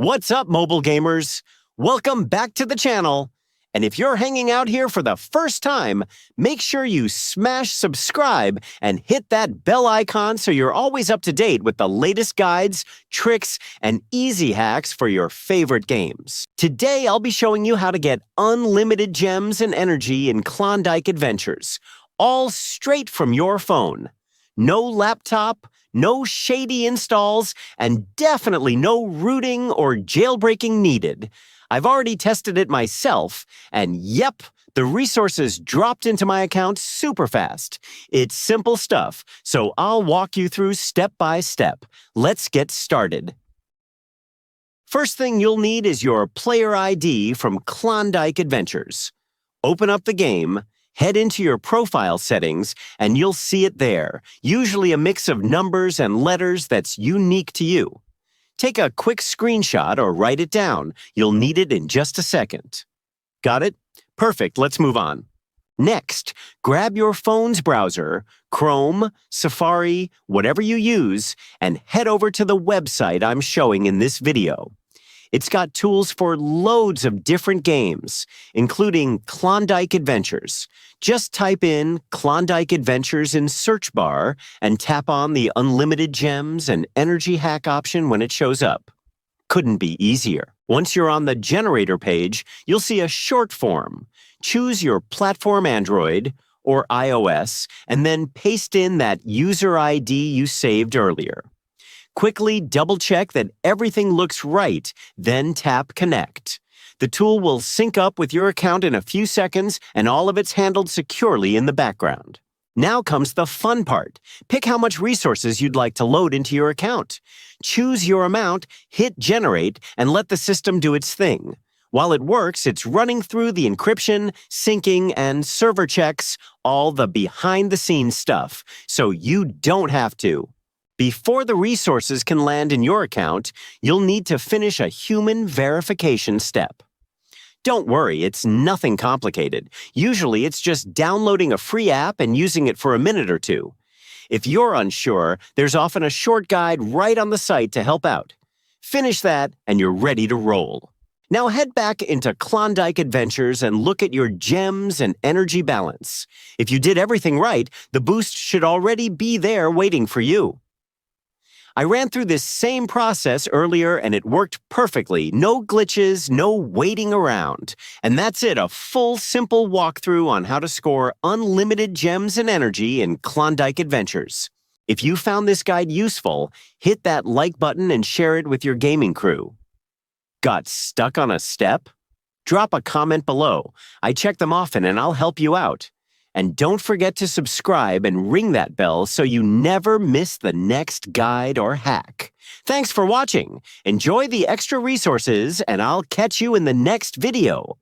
What's up, mobile gamers? Welcome back to the channel. And if you're hanging out here for the first time, make sure you smash subscribe and hit that bell icon so you're always up to date with the latest guides, tricks, and easy hacks for your favorite games. Today, I'll be showing you how to get unlimited gems and energy in Klondike Adventures, all straight from your phone. No laptop, no shady installs, and definitely no rooting or jailbreaking needed. I've already tested it myself, and yep, the resources dropped into my account super fast. It's simple stuff, so I'll walk you through step by step. Let's get started. First thing you'll need is your player ID from Klondike Adventures. Open up the game, head into your profile settings, and you'll see it there, usually a mix of numbers and letters that's unique to you. Take a quick screenshot or write it down. You'll need it in just a second. Got it? Perfect, let's move on. Next, grab your phone's browser, Chrome, Safari, whatever you use, and head over to the website I'm showing in this video. It's got tools for loads of different games, including Klondike Adventures. Just type in Klondike Adventures in search bar and tap on the Unlimited Gems and Energy Hack option when it shows up. Couldn't be easier. Once you're on the generator page, you'll see a short form. Choose your platform Android or iOS and then paste in that user ID you saved earlier. Quickly double-check that everything looks right, then tap Connect. The tool will sync up with your account in a few seconds, and all of it's handled securely in the background. Now comes the fun part. Pick how much resources you'd like to load into your account. Choose your amount, hit Generate, and let the system do its thing. While it works, it's running through the encryption, syncing, and server checks, all the behind-the-scenes stuff, so you don't have to. Before the resources can land in your account, you'll need to finish a human verification step. Don't worry, it's nothing complicated. Usually, it's just downloading a free app and using it for a minute or two. If you're unsure, there's often a short guide right on the site to help out. Finish that, and you're ready to roll. Now head back into Klondike Adventures and look at your gems and energy balance. If you did everything right, the boost should already be there waiting for you. I ran through this same process earlier and it worked perfectly. No glitches, no waiting around. And that's it, a full, simple walkthrough on how to score unlimited gems and energy in Klondike Adventures. If you found this guide useful, hit that like button and share it with your gaming crew. Got stuck on a step? Drop a comment below. I check them often and I'll help you out. And don't forget to subscribe and ring that bell so you never miss the next guide or hack. Thanks for watching. Enjoy the extra resources, and I'll catch you in the next video.